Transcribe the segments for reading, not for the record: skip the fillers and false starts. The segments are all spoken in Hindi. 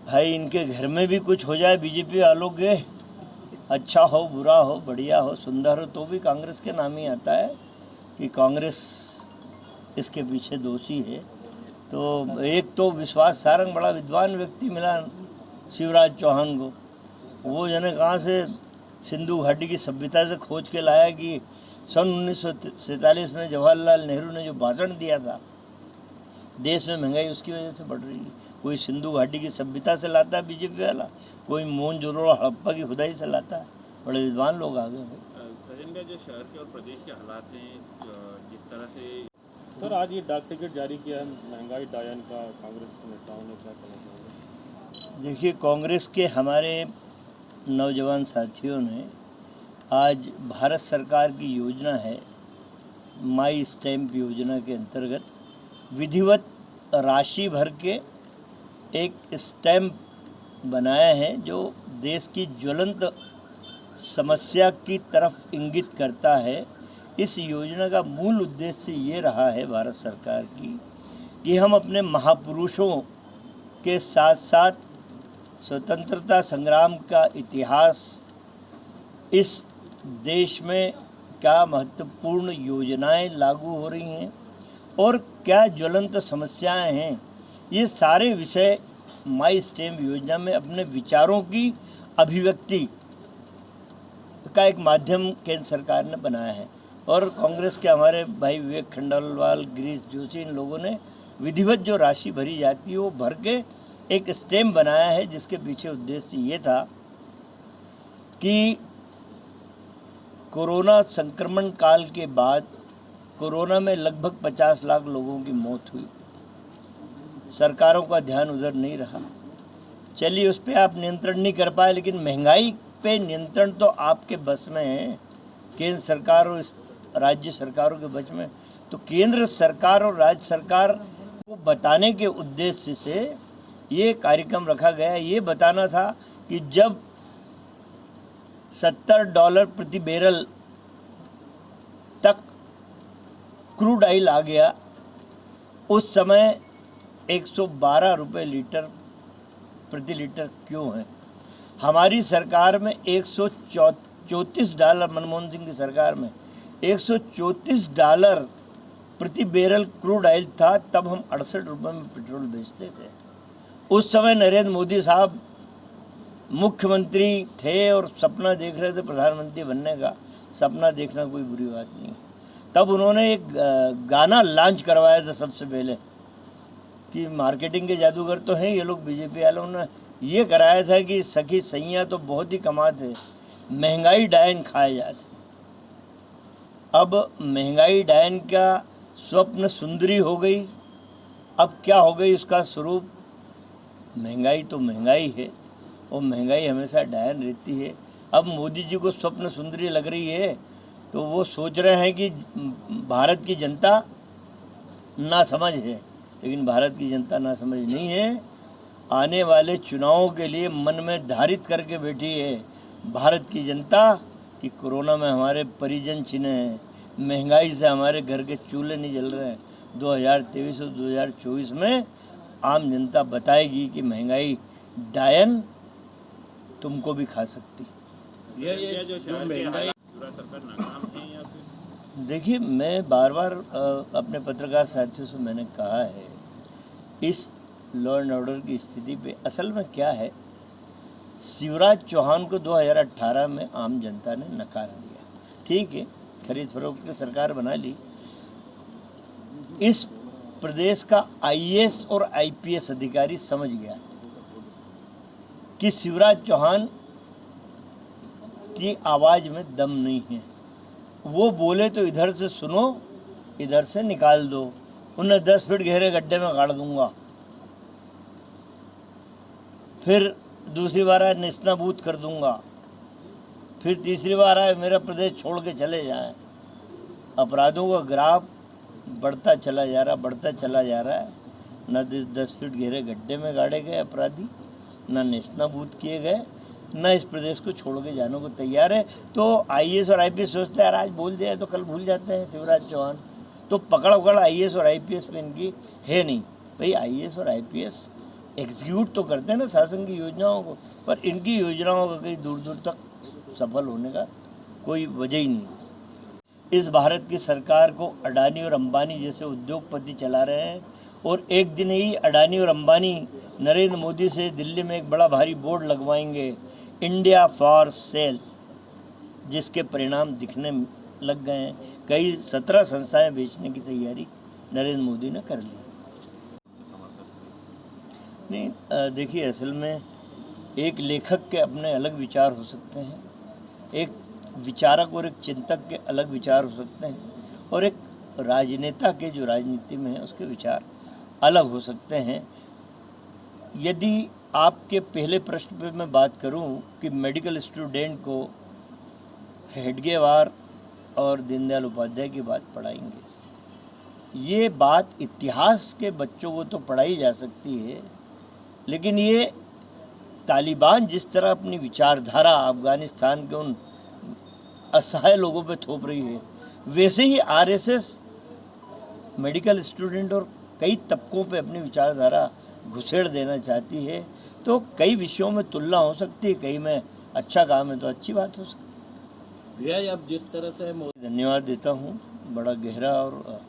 भाई इनके घर में भी कुछ हो जाए बीजेपी वालों के, अच्छा हो बुरा हो बढ़िया हो सुंदर हो, तो भी कांग्रेस के नाम ही आता है कि कांग्रेस इसके पीछे दोषी है। तो एक तो विश्वास सारंग बड़ा विद्वान व्यक्ति मिला शिवराज चौहान को, वो जाने कहाँ से सिंधु घाटी की सभ्यता से खोज के लाया कि सन 1947 में जवाहरलाल नेहरू ने जो भाषण दिया था, देश में महंगाई उसकी वजह से बढ़ रही है। कोई सिंधु घाटी की सभ्यता से लाता है बीजेपी वाला, कोई मोहनजोदड़ो हड़प्पा की खुदाई से लाता है। बड़े विद्वान लोग आ गए भाई। सचिन का जो शहर के और प्रदेश के हालात हैं, जिस तरह से सर आज ये डाक टिकट जारी किया है महंगाई डायन का, कांग्रेस के नेताओं ने, क्या कहना चाहेंगे? देखिए, कांग्रेस के हमारे नौजवान साथियों ने आज भारत सरकार की योजना है माई स्टैम्प योजना के अंतर्गत विधिवत राशि भर के एक स्टैम्प बनाया है जो देश की ज्वलंत समस्या की तरफ इंगित करता है। इस योजना का मूल उद्देश्य ये रहा है भारत सरकार की कि हम अपने महापुरुषों के साथ साथ स्वतंत्रता संग्राम का इतिहास, इस देश में क्या महत्वपूर्ण योजनाएं लागू हो रही हैं और क्या ज्वलंत समस्याएं हैं, ये सारे विषय माई स्टैम्प योजना में अपने विचारों की अभिव्यक्ति का एक माध्यम केंद्र सरकार ने बनाया है। और कांग्रेस के हमारे भाई विवेक खंडेलवाल, गिरीश जोशी, इन लोगों ने विधिवत जो राशि भरी जाती है वो भर के एक स्टैम्प बनाया है, जिसके पीछे उद्देश्य ये था कि कोरोना संक्रमण काल के बाद कोरोना में लगभग 50 लाख लोगों की मौत हुई, सरकारों का ध्यान उधर नहीं रहा। चलिए उस पर आप नियंत्रण नहीं कर पाए, लेकिन महंगाई पे नियंत्रण तो आपके बस में है, केंद्र सरकार और राज्य सरकारों के बस में। तो केंद्र सरकार और राज्य सरकार को बताने के उद्देश्य से ये कार्यक्रम रखा गया। ये बताना था कि जब $70 प्रति बैरल तक क्रूड ऑयल आ गया, उस समय 112 रुपये लीटर प्रति लीटर क्यों है। हमारी सरकार में $134, मनमोहन सिंह की सरकार में $134 प्रति बैरल क्रूड ऑयल था, तब हम 68 रुपये में पेट्रोल बेचते थे। उस समय नरेंद्र मोदी साहब मुख्यमंत्री थे और सपना देख रहे थे प्रधानमंत्री बनने का। सपना देखना कोई बुरी बात नहीं। तब उन्होंने एक गाना लॉन्च करवाया था सबसे पहले, कि मार्केटिंग के जादूगर तो हैं ये लोग बीजेपी वालों ने। ये कराया था कि सखी सैया तो बहुत ही कमाते, महंगाई डायन खाए जाते। अब महंगाई डायन का स्वप्न सुंदरी हो गई। अब क्या हो गई उसका स्वरूप? महंगाई तो महंगाई है और महंगाई हमेशा डायन रहती है। अब मोदी जी को स्वप्न सुंदरी लग रही है तो वो सोच रहे हैं कि भारत की जनता ना समझ है, लेकिन भारत की जनता ना समझ नहीं है। आने वाले चुनावों के लिए मन में धारित करके बैठी है भारत की जनता कि कोरोना में हमारे परिजन छिने हैं, महंगाई से हमारे घर के चूल्हे नहीं जल रहे हैं। 2023 और 2024 में आम जनता बताएगी कि महंगाई डायन तुमको भी खा सकती। ये जो शहर के हालात पूरा सरकार नाकाम है या फिर? देखिए, मैं बार बार अपने पत्रकार साथियों से मैंने कहा है, इस लॉ एंड ऑर्डर की स्थिति पे असल में क्या है, शिवराज चौहान को 2018 में आम जनता ने नकार दिया। ठीक है, खरीद फरोख्त की सरकार बना ली। इस प्रदेश का आईएएस और आईपीएस अधिकारी समझ गया कि शिवराज चौहान की आवाज़ में दम नहीं है। वो बोले तो इधर से सुनो, इधर से निकाल दो। उन्हें 10 फीट गहरे गड्ढे में गाड़ दूंगा। फिर दूसरी बार आए नेस्तनाबूद कर दूंगा। फिर तीसरी बार आए मेरा प्रदेश छोड़ के चले जाएं। अपराधों का ग्राफ बढ़ता चला जा रहा है। न 10 फीट गहरे गड्ढे में गाड़े गए अपराधी, न नेस्तनाबूद किए गए, न इस प्रदेश को छोड़ के जाने को तैयार है। तो आईएएस और आईपीएस सोचते हैं आज बोल दिया तो कल भूल जाते हैं शिवराज चौहान। तो पकड़ आईएएस और आईपीएस में इनकी है नहीं। भाई आईएएस और आईपीएस एग्जीक्यूट तो करते हैं ना शासन की योजनाओं को, पर इनकी योजनाओं का कहीं दूर दूर तक सफल होने का कोई वजह ही नहीं। इस भारत की सरकार को अडानी और अंबानी जैसे उद्योगपति चला रहे हैं, और एक दिन ही अडानी और अंबानी नरेंद्र मोदी से दिल्ली में एक बड़ा भारी बोर्ड लगवाएंगे, इंडिया फॉर सेल, जिसके परिणाम दिखने लग गए हैं। कई 17 संस्थाएं बेचने की तैयारी नरेंद्र मोदी ने कर ली। नहीं, देखिए, असल में एक लेखक के अपने अलग विचार हो सकते हैं, एक विचारक और एक चिंतक के अलग विचार हो सकते हैं, और एक राजनेता के जो राजनीति में है उसके विचार अलग हो सकते हैं। यदि आपके पहले प्रश्न पे मैं बात करूं कि मेडिकल स्टूडेंट को हेडगेवार और दीनदयाल उपाध्याय की बात पढ़ाएंगे, ये बात इतिहास के बच्चों को तो पढ़ाई जा सकती है, लेकिन ये तालिबान जिस तरह अपनी विचारधारा अफ़गानिस्तान के उन असहाय लोगों पे थोप रही है, वैसे ही आरएसएस मेडिकल स्टूडेंट और कई तबकों पे अपनी विचारधारा घुसेड़ देना चाहती है। तो कई विषयों में तुलना हो सकती है, कई में अच्छा काम है तो अच्छी बात हो सकती है। भैया, अब जिस तरह से धन्यवाद देता हूँ। बड़ा गहरा और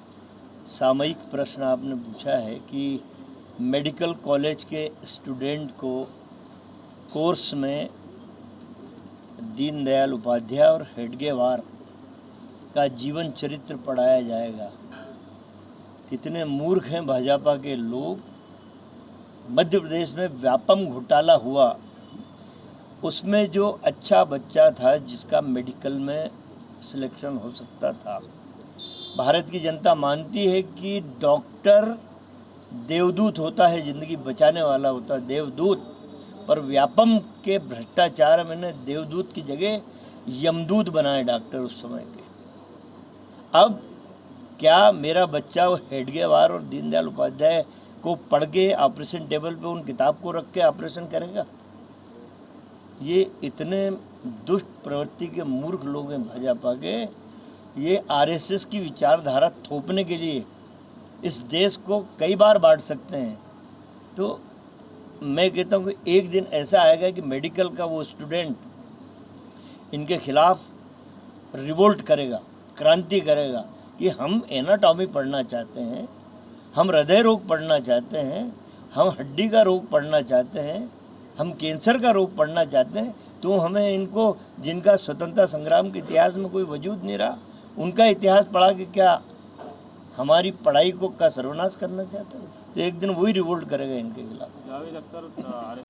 सामयिक प्रश्न आपने पूछा है कि मेडिकल कॉलेज के स्टूडेंट को कोर्स में दीनदयाल उपाध्याय और हेडगेवार का जीवन चरित्र पढ़ाया जाएगा। कितने मूर्ख हैं भाजपा के लोग। मध्य प्रदेश में व्यापम घोटाला हुआ, उसमें जो अच्छा बच्चा था जिसका मेडिकल में सिलेक्शन हो सकता था, भारत की जनता मानती है कि डॉक्टर देवदूत होता है, ज़िंदगी बचाने वाला होता है देवदूत, पर व्यापम के भ्रष्टाचार में ने देवदूत की जगह यमदूत बनाए डॉक्टर उस समय के। अब क्या मेरा बच्चा वो हेडगेवार और दीनदयाल उपाध्याय को पढ़ के ऑपरेशन टेबल पे उन किताब को रख के ऑपरेशन करेगा? ये इतने दुष्ट प्रवृत्ति के मूर्ख लोग हैं भाजपा के, ये आरएसएस की विचारधारा थोपने के लिए इस देश को कई बार बांट सकते हैं। तो मैं कहता हूँ कि एक दिन ऐसा आएगा कि मेडिकल का वो स्टूडेंट इनके खिलाफ रिवोल्ट करेगा, क्रांति करेगा कि हम एनाटॉमी पढ़ना चाहते हैं, हम हृदय रोग पढ़ना चाहते हैं, हम हड्डी का रोग पढ़ना चाहते हैं, हम कैंसर का रोग पढ़ना चाहते हैं, तो हमें इनको जिनका स्वतंत्रता संग्राम के इतिहास में कोई वजूद नहीं रहा, उनका इतिहास पढ़ा के क्या हमारी पढ़ाई को का सर्वनाश करना चाहते हैं? तो एक दिन वही रिवोल्ट करेगा इनके खिलाफ। जावेद अख्तर